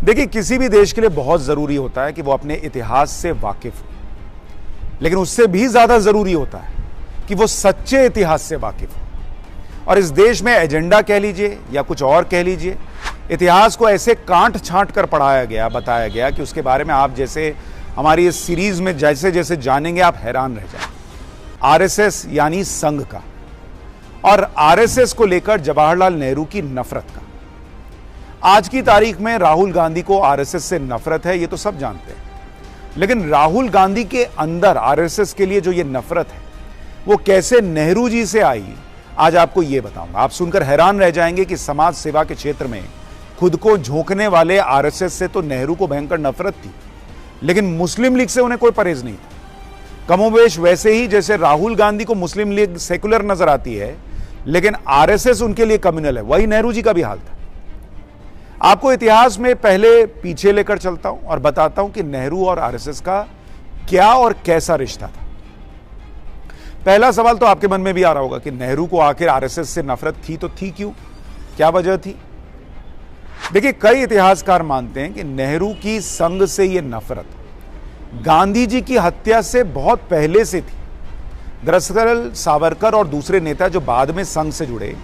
देखिए, किसी भी देश के लिए बहुत जरूरी होता है कि वो अपने इतिहास से वाकिफ हो, लेकिन उससे भी ज्यादा जरूरी होता है कि वो सच्चे इतिहास से वाकिफ हो। और इस देश में एजेंडा कह लीजिए या कुछ और कह लीजिए, इतिहास को ऐसे कांट छांट कर पढ़ाया गया, बताया गया कि उसके बारे में आप जैसे हमारी इस सीरीज में जैसे जैसे जानेंगे आप हैरान रह जाएंगे। आरएसएस यानी संघ का, और आरएसएस को लेकर जवाहरलाल नेहरू की नफरत का। आज की तारीख में राहुल गांधी को आरएसएस से नफरत है, ये तो सब जानते हैं, लेकिन राहुल गांधी के अंदर आरएसएस के लिए जो ये नफरत है वो कैसे नेहरू जी से आई, आज आपको ये बताऊंगा। आप सुनकर हैरान रह जाएंगे कि समाज सेवा के क्षेत्र में खुद को झोंकने वाले आरएसएस से तो नेहरू को भयंकर नफरत थी, लेकिन मुस्लिम लीग से उन्हें कोई परहेज नहीं था। कमोबेश वैसे ही जैसे राहुल गांधी को मुस्लिम लीग सेकुलर नजर आती है, लेकिन आरएसएस उनके लिए कम्युनल है, वही नेहरू जी का भी हाल था। आपको इतिहास में पहले पीछे लेकर चलता हूं और बताता हूं कि नेहरू और आरएसएस का क्या और कैसा रिश्ता था। पहला सवाल तो आपके मन में भी आ रहा होगा कि नेहरू को आखिर आरएसएस से नफरत थी तो थी क्यों, क्या वजह थी? देखिए, कई इतिहासकार मानते हैं कि नेहरू की संघ से यह नफरत गांधी जी की हत्या से बहुत पहले से थी। दरअसल सावरकर और दूसरे नेता जो बाद में संघ से जुड़े,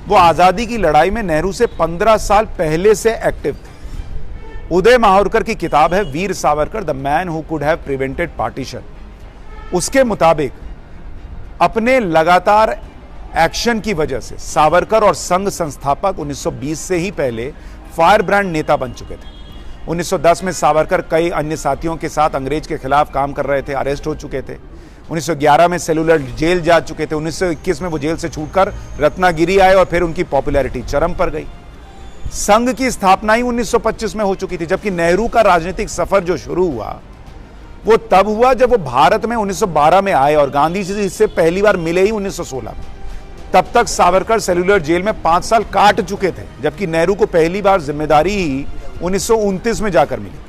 वो आजादी की लड़ाई में नेहरू से 15 साल पहले से एक्टिव थे। उदय माहौरकर की किताब है Veer Savarkar, the man who could have prevented partition. उसके मुताबिक अपने लगातार एक्शन की वजह से सावरकर और संघ संस्थापक 1920 से ही पहले फायर ब्रांड नेता बन चुके थे। 1910 में सावरकर कई अन्य साथियों के साथ अंग्रेज के खिलाफ काम कर रहे थे, अरेस्ट हो चुके थे। 1911 में सेलुलर जेल जा चुके थे। 1921 में वो जेल से छूटकर रत्नागिरी आए और फिर उनकी पॉपुलैरिटी चरम पर गई। संघ की स्थापना ही 1925 में हो चुकी थी, जबकि नेहरू का राजनीतिक सफर जो शुरू हुआ वो तब हुआ जब वो भारत में 1912 में आए और गांधी जी से पहली बार मिले ही 1916 में। तब तक सावरकर सेलुलर जेल में 5 साल काट चुके थे, जबकि नेहरू को पहली बार जिम्मेदारी ही 1929 में जाकर मिली।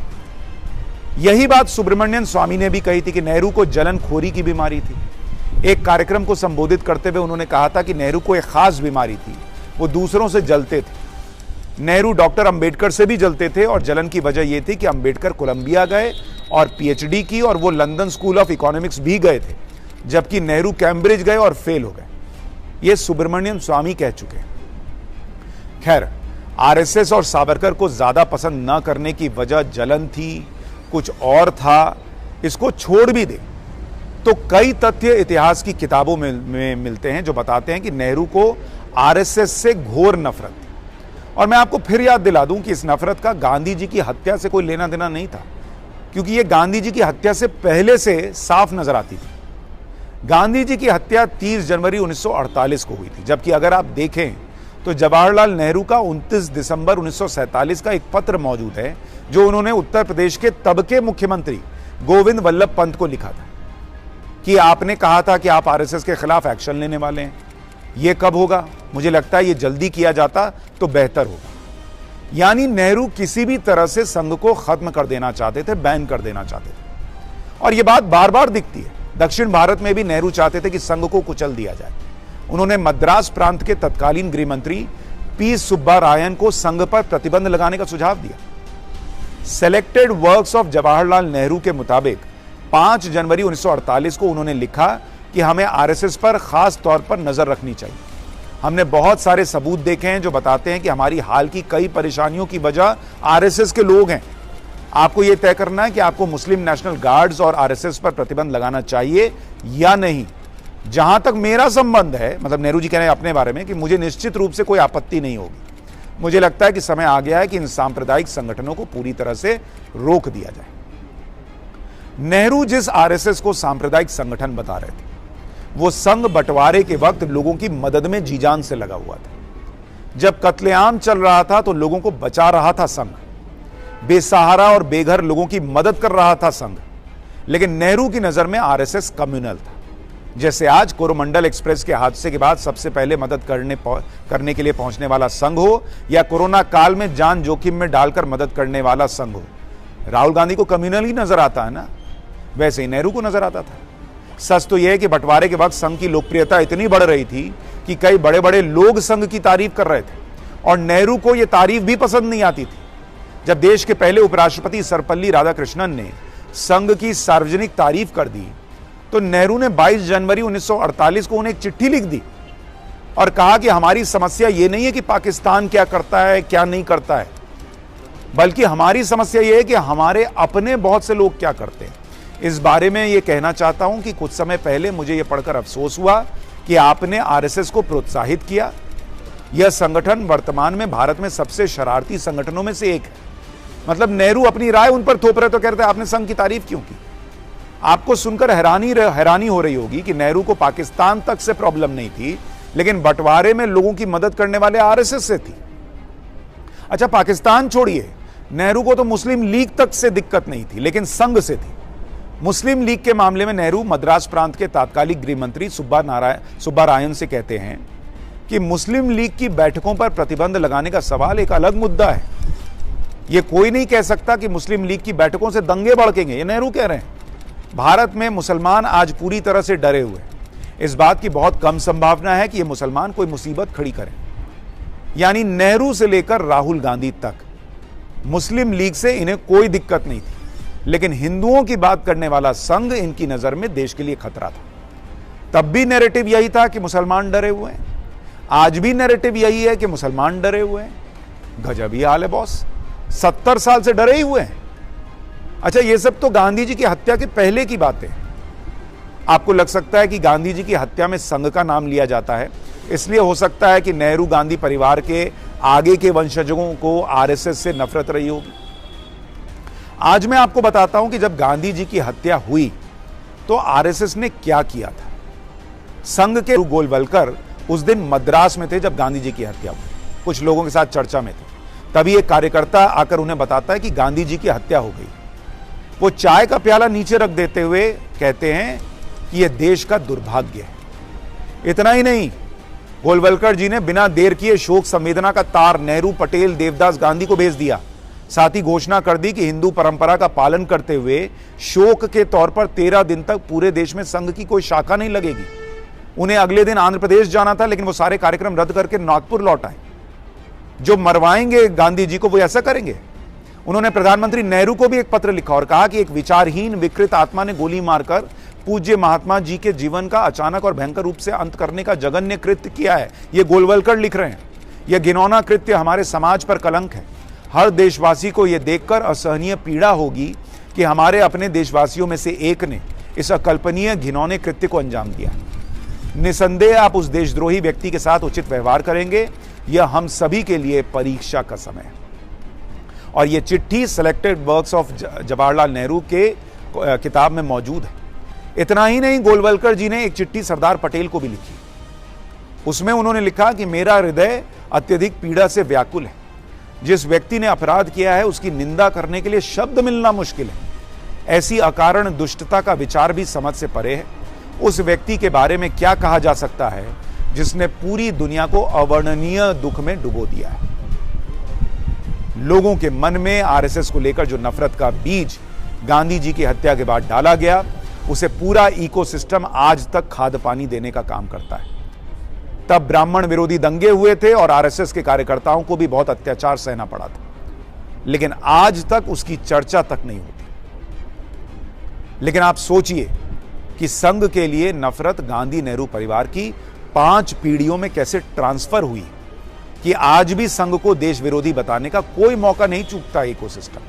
यही बात सुब्रमण्यम स्वामी ने भी कही थी कि नेहरू को जलनखोरी की बीमारी थी। एक कार्यक्रम को संबोधित करते हुए उन्होंने कहा था कि नेहरू को एक खास बीमारी थी, वो दूसरों से जलते थे। नेहरू डॉक्टर अंबेडकर से भी जलते थे और जलन की वजह यह थी कि अंबेडकर कोलंबिया गए और पीएचडी की और वो लंदन स्कूल ऑफ इकोनॉमिक्स भी गए थे, जबकि नेहरू कैम्ब्रिज गए और फेल हो गए। ये सुब्रमण्यम स्वामी कह चुके हैं। खैर, आरएसएस और सावरकर को ज्यादा पसंद न करने की वजह जलन थी, कुछ और था, इसको छोड़ भी दे तो कई तथ्य इतिहास की किताबों में मिलते हैं जो बताते हैं कि नेहरू को आरएसएस से घोर नफरत थी। और मैं आपको फिर याद दिला दूं कि इस नफरत का गांधी जी की हत्या से कोई लेना देना नहीं था, क्योंकि यह गांधी जी की हत्या से पहले से साफ नजर आती थी। गांधी जी की हत्या 30 जनवरी 1948 को हुई थी, जबकि अगर आप देखें तो जवाहरलाल नेहरू का 29 दिसंबर 1947 का एक पत्र मौजूद है जो उन्होंने उत्तर प्रदेश के तब के मुख्यमंत्री गोविंद वल्लभ पंत को लिखा था कि आपने कहा था कि आप आरएसएस के खिलाफ एक्शन लेने वाले हैं। यह कब होगा? मुझे लगता है यह जल्दी किया जाता तो बेहतर होगा। यानी नेहरू किसी भी तरह से संघ को खत्म कर देना चाहते थे, बैन कर देना चाहते थे। और यह बात बार बार दिखती है। दक्षिण भारत में भी नेहरू चाहते थे कि संघ को कुचल दिया जाए। उन्होंने मद्रास प्रांत के तत्कालीन गृह मंत्री पी सुब्बारायन को संघ पर प्रतिबंध लगाने का सुझाव दिया। Selected works of Jawaharlal Nehru के मुताबिक 5 जनवरी 1948 को उन्होंने लिखा कि हमें आरएसएस पर खास तौर पर नजर रखनी चाहिए। हमने बहुत सारे सबूत देखे हैं जो बताते हैं कि हमारी हाल की कई परेशानियों की वजह आरएसएस के लोग हैं। आपको यह तय करना है कि आपको मुस्लिम नेशनल गार्ड्स और आरएसएस पर प्रतिबंध लगाना चाहिए या नहीं। जहां तक मेरा संबंध है, मतलब नेहरू जी कह रहे हैं अपने बारे में कि मुझे निश्चित रूप से कोई आपत्ति नहीं होगी। मुझे लगता है कि समय आ गया है कि इन सांप्रदायिक संगठनों को पूरी तरह से रोक दिया जाए। नेहरू जिस आरएसएस को सांप्रदायिक संगठन बता रहे थे, वो संघ बंटवारे के वक्त लोगों की मदद में जी जान से लगा हुआ था। जब कत्लेआम चल रहा था तो लोगों को बचा रहा था संघ, बेसहारा और बेघर लोगों की मदद कर रहा था संघ। लेकिन नेहरू की नजर में आरएसएस कम्युनल था। जैसे आज कोरोमंडल एक्सप्रेस के हादसे के बाद सबसे पहले मदद करने के लिए पहुंचने वाला संघ हो, या कोरोना काल में जान जोखिम में डालकर मदद करने वाला संघ हो। राहुल गांधी को कम्युनल ही नजर आता है ना, वैसे ही नेहरू को नजर आता था। सच तो यह है कि बंटवारे के वक्त संघ की लोकप्रियता इतनी बढ़ रही थी कि कई बड़े बड़े लोग संघ की तारीफ कर रहे थे और नेहरू को यह तारीफ भी पसंद नहीं आती थी। जब देश के पहले उपराष्ट्रपति सर्वपल्ली राधाकृष्णन ने संघ की सार्वजनिक तारीफ कर दी, तो नेहरू ने 22 जनवरी 1948 को उन्हें एक चिट्ठी लिख दी और कहा कि हमारी समस्या यह नहीं है कि पाकिस्तान क्या करता है क्या नहीं करता है, बल्कि हमारी समस्या यह है कि हमारे अपने बहुत से लोग क्या करते हैं। इस बारे में यह कहना चाहता हूं कि कुछ समय पहले मुझे यह पढ़कर अफसोस हुआ कि आपने आरएसएस को प्रोत्साहित किया। यह संगठन वर्तमान में भारत में सबसे शरारती संगठनों में से एक है। मतलब नेहरू अपनी राय उन पर थोप रहे तो कहते हैं आपने संघ की तारीफ क्यों की। आपको सुनकर हैरानी हो रही होगी कि नेहरू को पाकिस्तान तक से प्रॉब्लम नहीं थी, लेकिन बंटवारे में लोगों की मदद करने वाले आरएसएस से थी। अच्छा, पाकिस्तान छोड़िए, नेहरू को तो मुस्लिम लीग तक से दिक्कत नहीं थी, लेकिन संघ से थी। मुस्लिम लीग के मामले में नेहरू मद्रास प्रांत के तात्कालिक गृह मंत्री सुब्बारायन से कहते हैं कि मुस्लिम लीग की बैठकों पर प्रतिबंध लगाने का सवाल एक अलग मुद्दा है। यह कोई नहीं कह सकता कि मुस्लिम लीग की बैठकों से दंगे भड़केंगे, ये नेहरू कह रहे हैं। भारत में मुसलमान आज पूरी तरह से डरे हुए हैं। इस बात की बहुत कम संभावना है कि ये मुसलमान कोई मुसीबत खड़ी करें। यानी नेहरू से लेकर राहुल गांधी तक मुस्लिम लीग से इन्हें कोई दिक्कत नहीं थी, लेकिन हिंदुओं की बात करने वाला संघ इनकी नजर में देश के लिए खतरा था। तब भी नैरेटिव यही था कि मुसलमान डरे हुए हैं, आज भी नैरेटिव यही है कि मुसलमान डरे हुए हैं। गजब ही हाल है बॉस, 70 साल से डरे ही हुए हैं। अच्छा, ये सब तो गांधी जी की हत्या के पहले की बातें हैं। आपको लग सकता है कि गांधी जी की हत्या में संघ का नाम लिया जाता है, इसलिए हो सकता है कि नेहरू गांधी परिवार के आगे के वंशजों को आरएसएस से नफरत रही होगी। आज मैं आपको बताता हूं कि जब गांधी जी की हत्या हुई तो आरएसएस ने क्या किया था। संघ के गोलवलकर उस दिन मद्रास में थे जब गांधी जी की हत्या हुई, कुछ लोगों के साथ चर्चा में थे। तभी एक कार्यकर्ता आकर उन्हें बताता है कि गांधी जी की हत्या हो गई। वो चाय का प्याला नीचे रख देते हुए कहते हैं कि यह देश का दुर्भाग्य है। इतना ही नहीं, गोलवलकर जी ने बिना देर किए शोक संवेदना का तार नेहरू, पटेल, देवदास, गांधी को भेज दिया। साथ ही घोषणा कर दी कि हिंदू परंपरा का पालन करते हुए शोक के तौर पर 13 दिन तक पूरे देश में संघ की कोई शाखा नहीं लगेगी। उन्हें अगले दिन आंध्र प्रदेश जाना था, लेकिन वो सारे कार्यक्रम रद्द करके नागपुर लौट आए। जो मरवाएंगे गांधी जी को वो ऐसा करेंगे। उन्होंने प्रधानमंत्री नेहरू को भी एक पत्र लिखा और कहा कि एक विचारहीन विकृत आत्मा ने गोली मारकर पूज्य महात्मा जी के जीवन का अचानक और भयंकर रूप से अंत करने का जघन्य कृत्य किया है। ये गोलवलकर लिख रहे हैं। यह घिनौना कृत्य हमारे समाज पर कलंक है। हर देशवासी को यह देखकर असहनीय पीड़ा होगी कि हमारे अपने देशवासियों में से एक ने इस अकल्पनीय घिनौने कृत्य को अंजाम दिया। निसंदेह आप उस देशद्रोही व्यक्ति के साथ उचित व्यवहार करेंगे। यह हम सभी के लिए परीक्षा का समय है। और यह चिट्ठी selected works of Jawaharlal Nehru के किताब में मौजूद है। इतना ही नहीं, गोलवलकर जी ने एक चिट्ठी सरदार पटेल को भी लिखी। उसमें उन्होंने लिखा कि मेरा हृदय अत्यधिक पीड़ा से व्याकुल है। जिस व्यक्ति ने अपराध किया है उसकी निंदा करने के लिए शब्द मिलना मुश्किल है। ऐसी अकारण दुष्टता का विचार भी समझ से परे है। उस व्यक्ति के बारे में क्या कहा जा सकता है जिसने पूरी दुनिया को अवर्णनीय दुख में डुबो दिया है। लोगों के मन में आरएसएस को लेकर जो नफरत का बीज गांधी जी की हत्या के बाद डाला गया, उसे पूरा इकोसिस्टम आज तक खाद पानी देने का काम करता है। तब ब्राह्मण विरोधी दंगे हुए थे और आरएसएस के कार्यकर्ताओं को भी बहुत अत्याचार सहना पड़ा था, लेकिन आज तक उसकी चर्चा तक नहीं होती। लेकिन आप सोचिए कि संघ के लिए नफरत गांधी नेहरू परिवार की 5 पीढ़ियों में कैसे ट्रांसफर हुई कि आज भी संघ को देश विरोधी बताने का कोई मौका नहीं चूकता इकोसिस्टम।